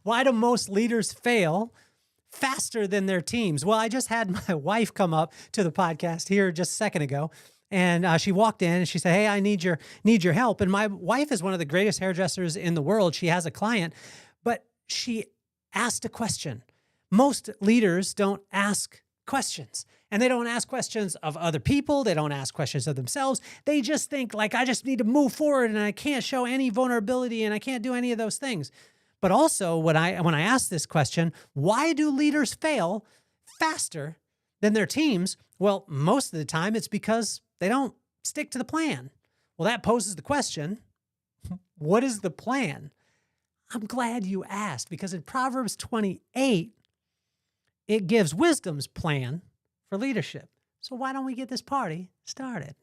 Why do most leaders fail faster than their teams? Well, I just had my wife come up to the podcast here just a second ago, and she walked in and she said, "Hey, I need your help." And my wife is one of the greatest hairdressers in the world. She has a client, but she asked a question. Most leaders don't ask questions, and they don't ask questions of other people. They don't ask questions of themselves. They just think like, I just need to move forward and I can't show any vulnerability and I can't do any of those things. But also when I ask this question, why do leaders fail faster than their teams? Well, most of the time it's because they don't stick to the plan. Well, that poses the question, what is the plan? I'm glad you asked, because in Proverbs 28, it gives wisdom's plan for leadership. So why don't we get this party started?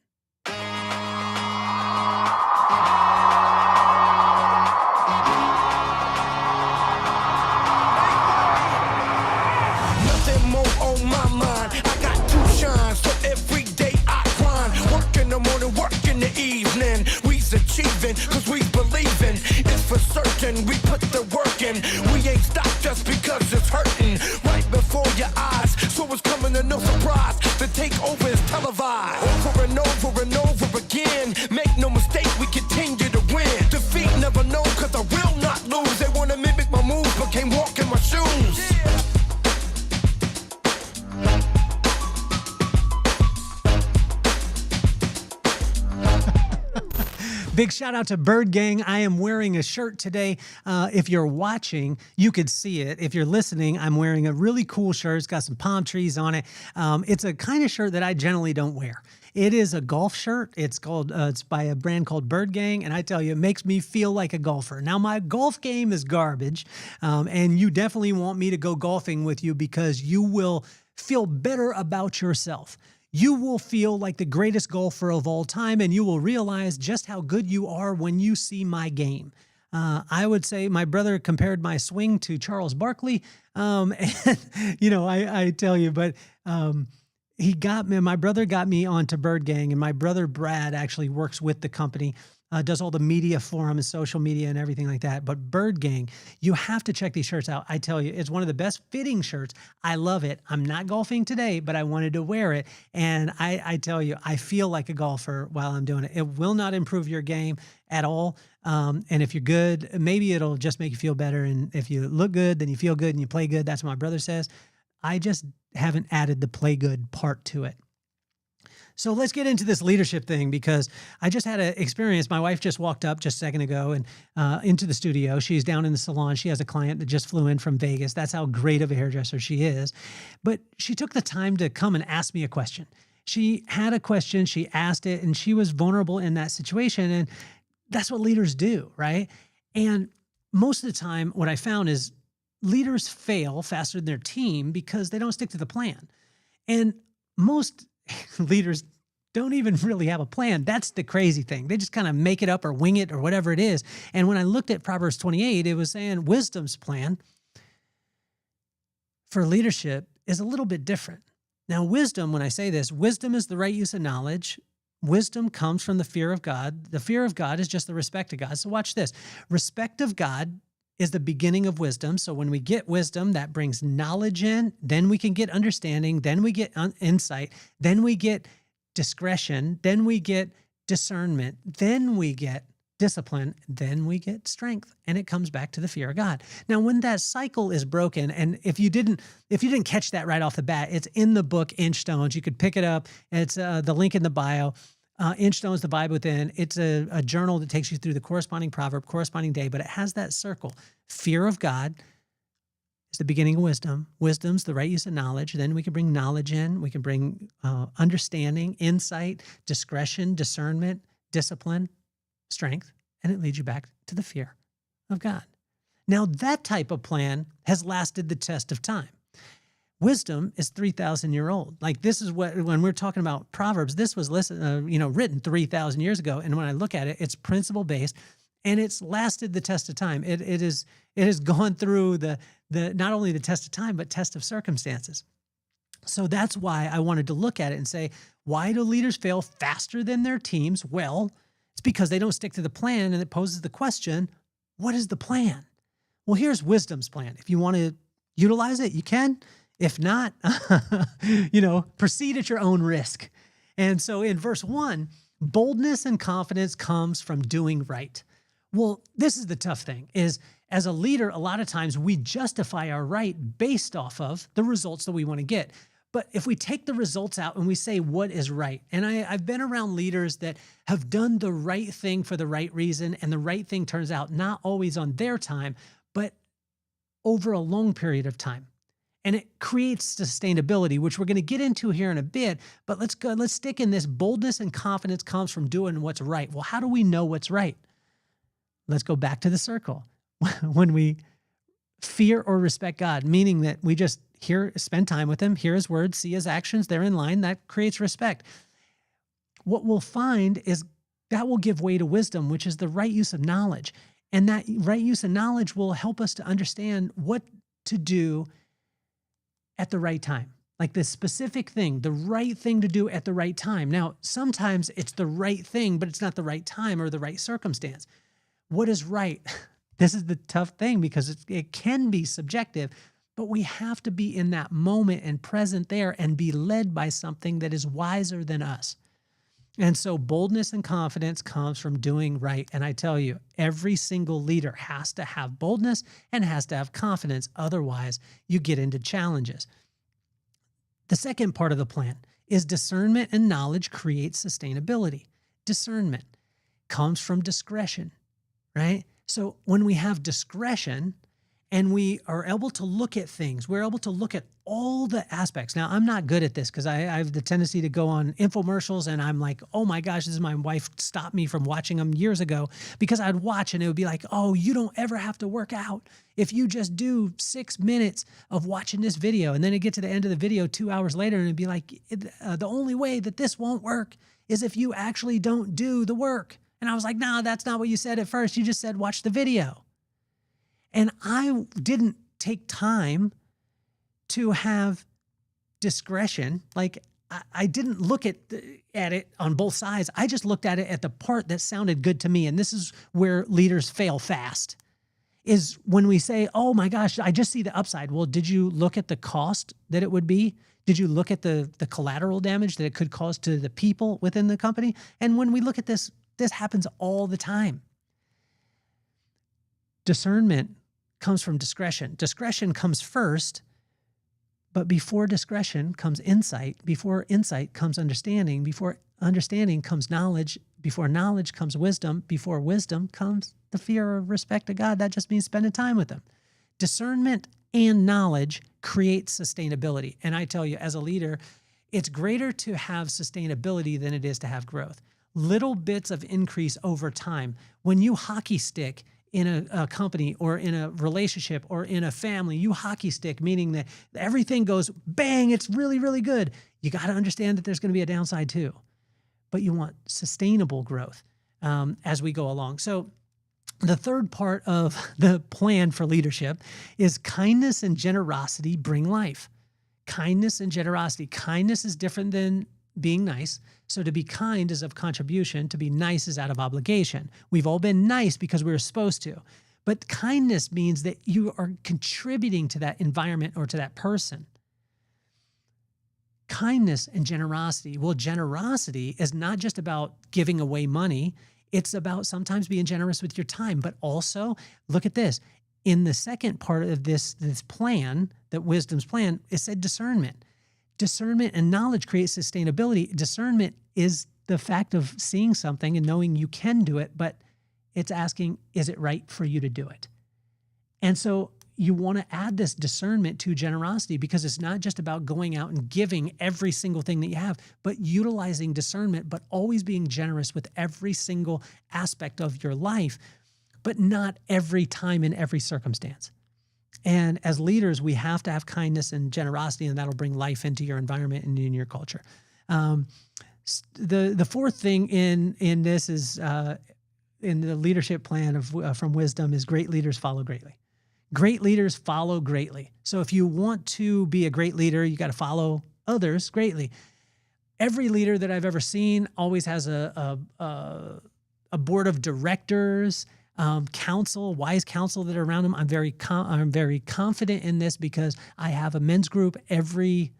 Nothing more on my mind. I got two shines, so every day I grind. Work in the morning, work in the evening. We's achieving, cause we believing. It's for certain, we put the work in. We ain't stopped just because it's hurting. Right before your eyes, so it's coming to no surprise. The takeover is televised. Over and over and over again. Make no mistake, we continue to win. Defeat never known, cause I will not lose. They wanna mimic my moves, but can't walk in my shoes. Big shout out to Bird Gang. I am wearing a shirt today. If you're watching, you could see it. If you're listening, I'm wearing a really cool shirt. It's got some palm trees on it. It's a kind of shirt that I generally don't wear. It is a golf shirt. It's by a brand called Bird Gang, and I tell you, it makes me feel like a golfer. Now, my golf game is garbage, and you definitely want me to go golfing with you because you will feel better about yourself. You will feel like the greatest golfer of all time, and you will realize just how good you are when you see my game. I would say my brother compared my swing to Charles Barkley. And, I tell you, but my brother got me onto Bird Gang, and my brother Brad actually works with the company, does all the media for him and social media and everything like that. But Bird Gang, you have to check these shirts out. I tell you, it's one of the best fitting shirts. I love it. I'm not golfing today, but I wanted to wear it. And I tell you, I feel like a golfer while I'm doing it. It will not improve your game at all. And if you're good, maybe it'll just make you feel better. And if you look good, then you feel good and you play good. That's what my brother says. I just haven't added the play good part to it. So let's get into this leadership thing, because I just had an experience. My wife just walked up just a second ago and into the studio. She's down in the salon. She has a client that just flew in from Vegas. That's how great of a hairdresser she is. But she took the time to come and ask me a question. She had a question, she asked it, and she was vulnerable in that situation. And that's what leaders do, right? And most of the time, what I found is leaders fail faster than their team because they don't stick to the plan. And most leaders don't even really have a plan. That's the crazy thing. They just kind of make it up or wing it or whatever it is. And when I looked at Proverbs 28, it was saying wisdom's plan for leadership is a little bit different. Now, wisdom, when I say this, wisdom is the right use of knowledge. Wisdom comes from the fear of God. The fear of God is just the respect of God. So watch this. Respect of God is the beginning of wisdom. So when we get wisdom, that brings knowledge in, then we can get understanding, then we get insight, then we get discretion, then we get discernment, then we get discipline, then we get strength, and it comes back to the fear of God. Now, when that cycle is broken, and if you didn't catch that right off the bat, it's in the book Inchstones. You could pick it up. It's the link in the bio. Inchstones, the Bible Within. It's a journal that takes you through the corresponding proverb, corresponding day, but it has that circle. Fear of God is the beginning of wisdom. Wisdom's the right use of knowledge. Then we can bring knowledge in. We can bring understanding, insight, discretion, discernment, discipline, strength, and it leads you back to the fear of God. Now, that type of plan has lasted the test of time. Wisdom is 3,000 year old. Like, this is what, when we're talking about Proverbs, this was written 3,000 years ago. And when I look at it, it's principle based, and it's lasted the test of time. It has gone through the not only the test of time, but test of circumstances. So that's why I wanted to look at it and say, why do leaders fail faster than their teams? Well, it's because they don't stick to the plan, and it poses the question, what is the plan? Well, here's wisdom's plan. If you want to utilize it, you can. If not, proceed at your own risk. And so in verse 1, boldness and confidence comes from doing right. Well, this is the tough thing is as a leader, a lot of times we justify our right based off of the results that we want to get. But if we take the results out and we say what is right, and I've been around leaders that have done the right thing for the right reason, and the right thing turns out not always on their time, but over a long period of time. And it creates sustainability, which we're going to get into here in a bit, but let's stick in this. Boldness and confidence comes from doing what's right. Well, how do we know what's right? Let's go back to the circle. When we fear or respect God, meaning that we just spend time with him, hear his words, see his actions, they're in line, that creates respect. What we'll find is that will give way to wisdom, which is the right use of knowledge. And that right use of knowledge will help us to understand what to do at the right time. Like the specific thing, the right thing to do at the right time. Now, sometimes it's the right thing, but it's not the right time or the right circumstance. What is right? This is the tough thing because it can be subjective, but we have to be in that moment and present there and be led by something that is wiser than us. And so boldness and confidence comes from doing right. And I tell you, every single leader has to have boldness and has to have confidence. Otherwise, you get into challenges. The second part of the plan is discernment and knowledge create sustainability. Discernment comes from discretion, right? So when we have discretion and we are able to look at things, we're able to look at all the aspects. Now, I'm not good at this because I have the tendency to go on infomercials and I'm like, oh my gosh, this is my wife stopped me from watching them years ago because I'd watch and it would be like, oh, you don't ever have to work out if you just do 6 minutes of watching this video. And then it'd get to the end of the video 2 hours later and it'd be like, the only way that this won't work is if you actually don't do the work. And I was like, no, that's not what you said at first. You just said, watch the video. And I didn't take time to have discretion. Like I didn't look at it on both sides. I just looked at it at the part that sounded good to me. And this is where leaders fail fast, is when we say, oh my gosh, I just see the upside. Well, did you look at the cost that it would be? Did you look at the collateral damage that it could cause to the people within the company? And when we look at this happens all the time. Discernment comes from discretion. Discretion comes first, but before discretion comes insight. Before insight comes understanding. Before understanding comes knowledge. Before knowledge comes wisdom. Before wisdom comes the fear or respect of God. That just means spending time with him. Discernment and knowledge create sustainability. And I tell you, as a leader, it's greater to have sustainability than it is to have growth. Little bits of increase over time. When you hockey stick in a company or in a relationship or in a family, you hockey stick, meaning that everything goes bang, it's really, really good. You got to understand that there's going to be a downside too, but you want sustainable growth as we go along. So the third part of the plan for leadership is kindness and generosity bring life. Kindness and generosity. Kindness is different than being nice. So to be kind is of contribution. To be nice is out of obligation. We've all been nice because we were supposed to. But kindness means that you are contributing to that environment or to that person. Kindness and generosity. Well, generosity is not just about giving away money. It's about sometimes being generous with your time. But also, look at this. In the second part of this plan, that wisdom's plan, it said discernment. Discernment and knowledge create sustainability. Discernment is the fact of seeing something and knowing you can do it, but it's asking, is it right for you to do it? And so you want to add this discernment to generosity because it's not just about going out and giving every single thing that you have, but utilizing discernment, but always being generous with every single aspect of your life, but not every time in every circumstance. And as leaders, we have to have kindness and generosity, and that'll bring life into your environment and in your culture. The fourth thing in this is in the leadership plan from wisdom is great leaders follow greatly. Great leaders follow greatly. So if you want to be a great leader, you got to follow others greatly. Every leader that I've ever seen always has a board of directors. counsel, wise counsel that are around them. I'm very confident in this because I have a men's group every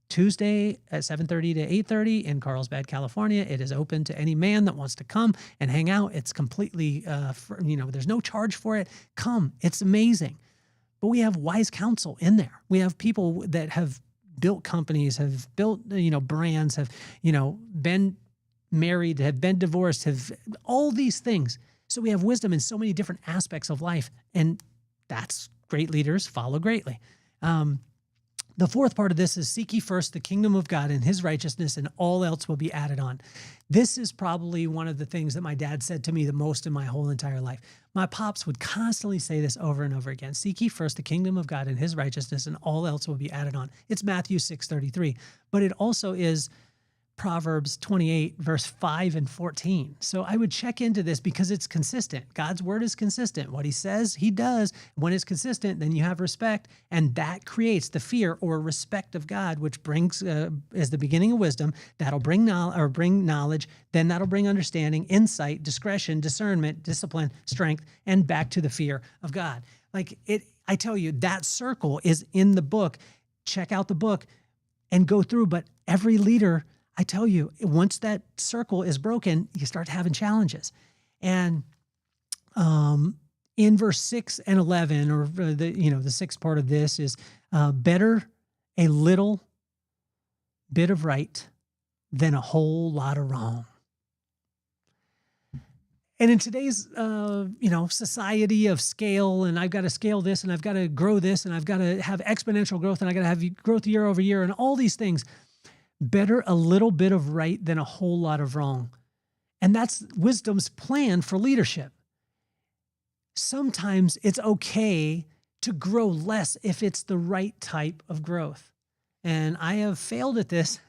Tuesday at 7:30 to 8:30 in Carlsbad, California. It is open to any man that wants to come and hang out. It's completely, there's no charge for it. Come, it's amazing. But we have wise counsel in there. We have people that have built companies, have built, brands, have, been married, have been divorced, have all these things. So we have wisdom in so many different aspects of life. And that's great leaders follow greatly. The fourth part of this is seek ye first the kingdom of God and his righteousness, and all else will be added on. This is probably one of the things that my dad said to me the most in my whole entire life. My pops would constantly say this over and over again. Seek ye first the kingdom of God and his righteousness, and all else will be added on. It's Matthew 6:33, but it also is Proverbs 28, verse 5 and 14. So I would check into this because it's consistent. God's word is consistent. What he says, he does. When it's consistent, then you have respect, and that creates the fear or respect of God, which brings, as the beginning of wisdom. That'll bring knowledge. Then that'll bring understanding, insight, discretion, discernment, discipline, strength, and back to the fear of God. I tell you, that circle is in the book. Check out the book and go through. But every leader, I tell you, once that circle is broken, you start having challenges. And in verse 6 and 11, or the sixth part of this is better a little bit of right than a whole lot of wrong. And in today's, society of scale, and I've got to scale this, and I've got to grow this, and I've got to have exponential growth, and I got to have growth year over year, and all these things. Better a little bit of right than a whole lot of wrong. And that's wisdom's plan for leadership. Sometimes it's okay to grow less if it's the right type of growth. And I have failed at this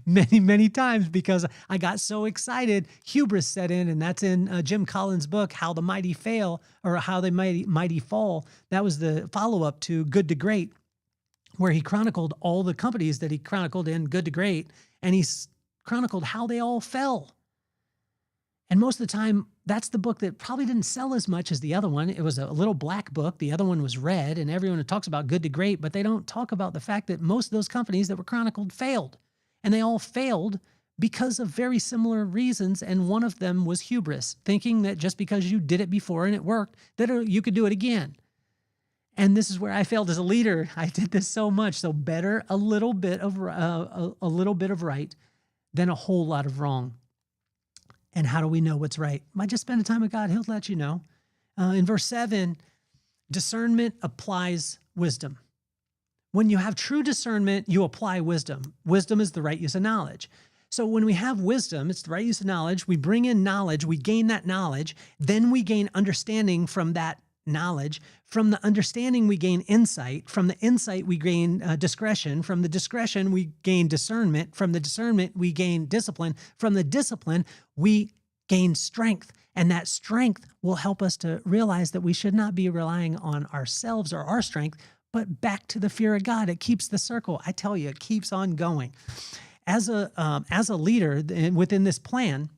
many, many times because I got so excited. Hubris set in, and that's in Jim Collins' book, How the Mighty Fail, or How the Mighty Fall. That was the follow-up to Good to Great, where he chronicled all the companies that he chronicled in Good to Great, and he chronicled how they all fell. And most of the time, that's the book that probably didn't sell as much as the other one. It was a little black book. The other one was red, and everyone talks about Good to Great, but they don't talk about the fact that most of those companies that were chronicled failed. And they all failed because of very similar reasons, and one of them was hubris, thinking that just because you did it before and it worked, that you could do it again. And this is where I failed as a leader. I did this so much. So better a little bit of right than a whole lot of wrong. And how do we know what's right? By just spending time with God, he'll let you know. In verse 7, discernment applies wisdom. When you have true discernment, you apply wisdom. Wisdom is the right use of knowledge. So when we have wisdom, it's the right use of knowledge. We bring in knowledge. We gain that knowledge. Then we gain understanding from that knowledge. From the understanding, we gain insight. From the insight, we gain discretion. From the discretion, we gain discernment. From the discernment, we gain discipline. From the discipline, we gain strength. And that strength will help us to realize that we should not be relying on ourselves or our strength, but back to the fear of God. It keeps the circle. I tell you, it keeps on going. As a leader within this plan,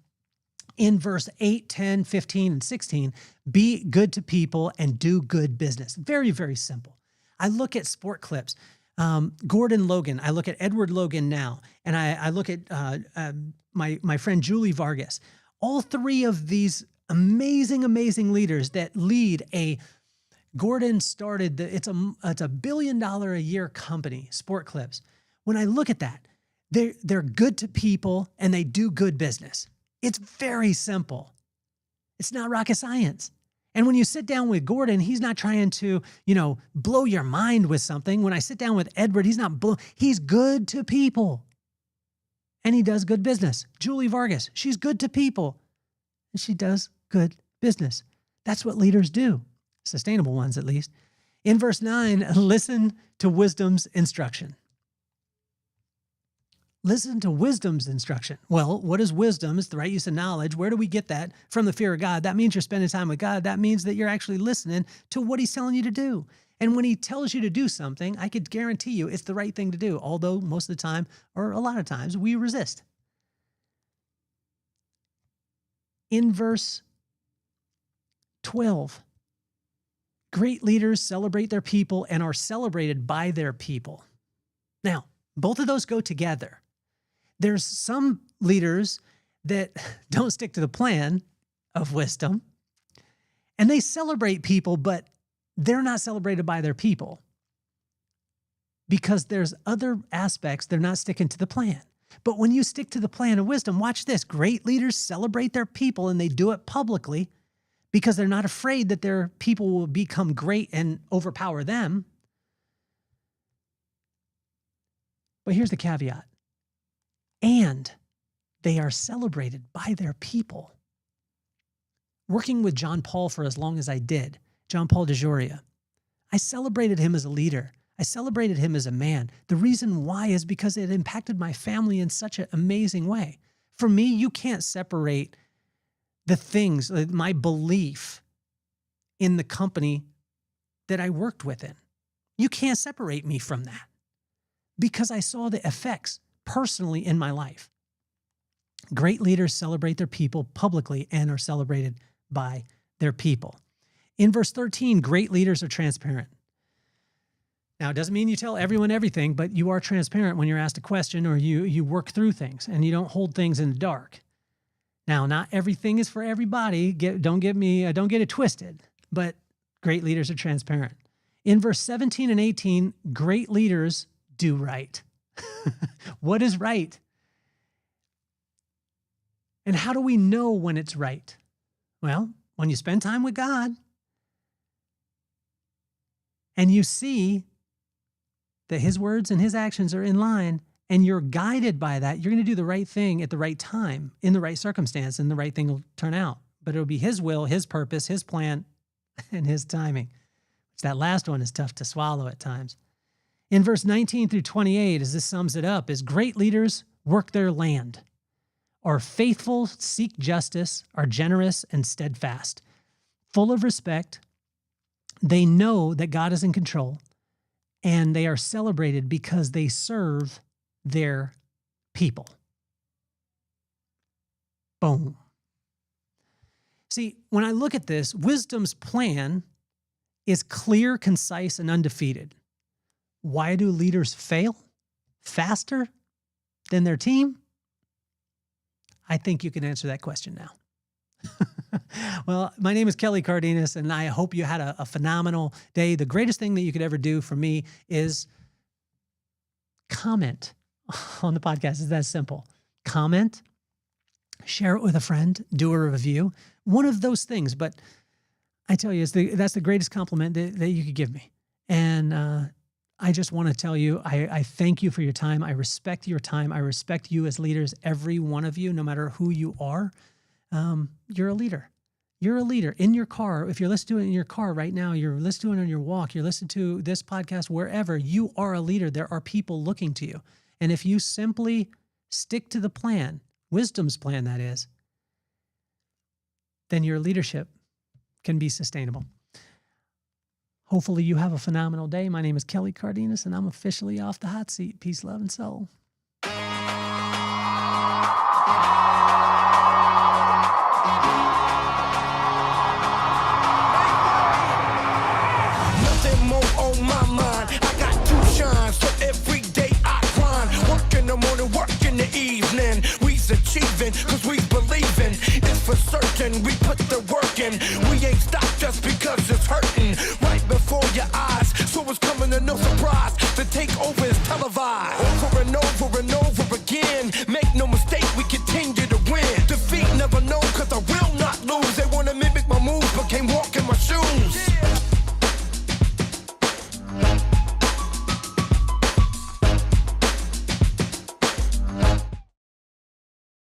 in verse 8, 10, 15, and 16, be good to people and do good business. Very, very simple. I look at sport clips. Gordon Logan, I look at Edward Logan now, and I look at my friend Julie Vargas. All three of these amazing, amazing leaders that lead Gordon started, it's a $1 billion a year company, Sport Clips. When I look at that, they're good to people and they do good business. It's very simple. It's not rocket science. And when you sit down with Gordon, he's not trying to, blow your mind with something. When I sit down with Edward, he's good to people. And he does good business. Julie Vargas, she's good to people. And she does good business. That's what leaders do. Sustainable ones, at least. In verse 9, listen to wisdom's instruction. Listen to wisdom's instruction. Well, what is wisdom? It's the right use of knowledge. Where do we get that? From the fear of God. That means you're spending time with God. That means that you're actually listening to what he's telling you to do. And when he tells you to do something, I could guarantee you it's the right thing to do, although most of the time, or a lot of times, we resist. In verse 12. Great leaders celebrate their people and are celebrated by their people. Now, both of those go together. There's some leaders that don't stick to the plan of wisdom, and they celebrate people, but they're not celebrated by their people because there's other aspects they're not sticking to the plan. But when you stick to the plan of wisdom, watch this. Great leaders celebrate their people, and they do it publicly because they're not afraid that their people will become great and overpower them. But here's the caveat. And they are celebrated by their people. Working with John Paul for as long as I did, John Paul DeJoria, I celebrated him as a leader. I celebrated him as a man. The reason why is because it impacted my family in such an amazing way. For me, you can't separate the things, my belief in the company that I worked within. You can't separate me from that because I saw the effects personally in my life. Great leaders celebrate their people publicly and are celebrated by their people. In verse 13, great leaders are transparent. Now, it doesn't mean you tell everyone everything, but you are transparent when you're asked a question or you work through things and you don't hold things in the dark. Now, not everything is for everybody. Don't get it twisted, but great leaders are transparent. In verse 17 and 18, great leaders do right. What is right? And how do we know when it's right? Well, when you spend time with God and you see that his words and his actions are in line and you're guided by that, you're going to do the right thing at the right time, in the right circumstance, and the right thing will turn out. But it'll be his will, his purpose, his plan, and his timing. That last one is tough to swallow at times. In verse 19 through 28, as this sums it up, is great leaders work their land, are faithful, seek justice, are generous and steadfast, full of respect. They know that God is in control, and they are celebrated because they serve their people. Boom. See, when I look at this, wisdom's plan is clear, concise, and undefeated. Why do leaders fail faster than their team? I think you can answer that question now. Well, my name is Kelly Cardenas, and I hope you had a phenomenal day. The greatest thing that you could ever do for me is comment on the podcast. It's that simple. Comment, share it with a friend, do a review, one of those things. But I tell you, that's the greatest compliment that you could give me. And I just want to tell you, I thank you for your time. I respect your time. I respect you as leaders, every one of you, no matter who you are. You're a leader. You're a leader in your car. If you're listening to it in your car right now, you're listening to it on your walk, you're listening to this podcast, wherever, you are a leader. There are people looking to you. And if you simply stick to the plan, wisdom's plan that is, then your leadership can be sustainable. Hopefully you have a phenomenal day. My name is Kelly Cardenas, and I'm officially off the hot seat. Peace, love, and soul. Nothing more on my mind. I got to shine, so every day I grind. Work in the morning, work in the evening. We's achieving, cause we believing. It's for certain, we put the work in. We ain't stopped just because it's hurting. Right before your eyes, so it's coming to no surprise. The takeover is televised. Over and over and over again. Make no mistake, we continue to win. Defeat never known, cause I will not lose. They wanna mimic my moves, but can't walk in my shoes.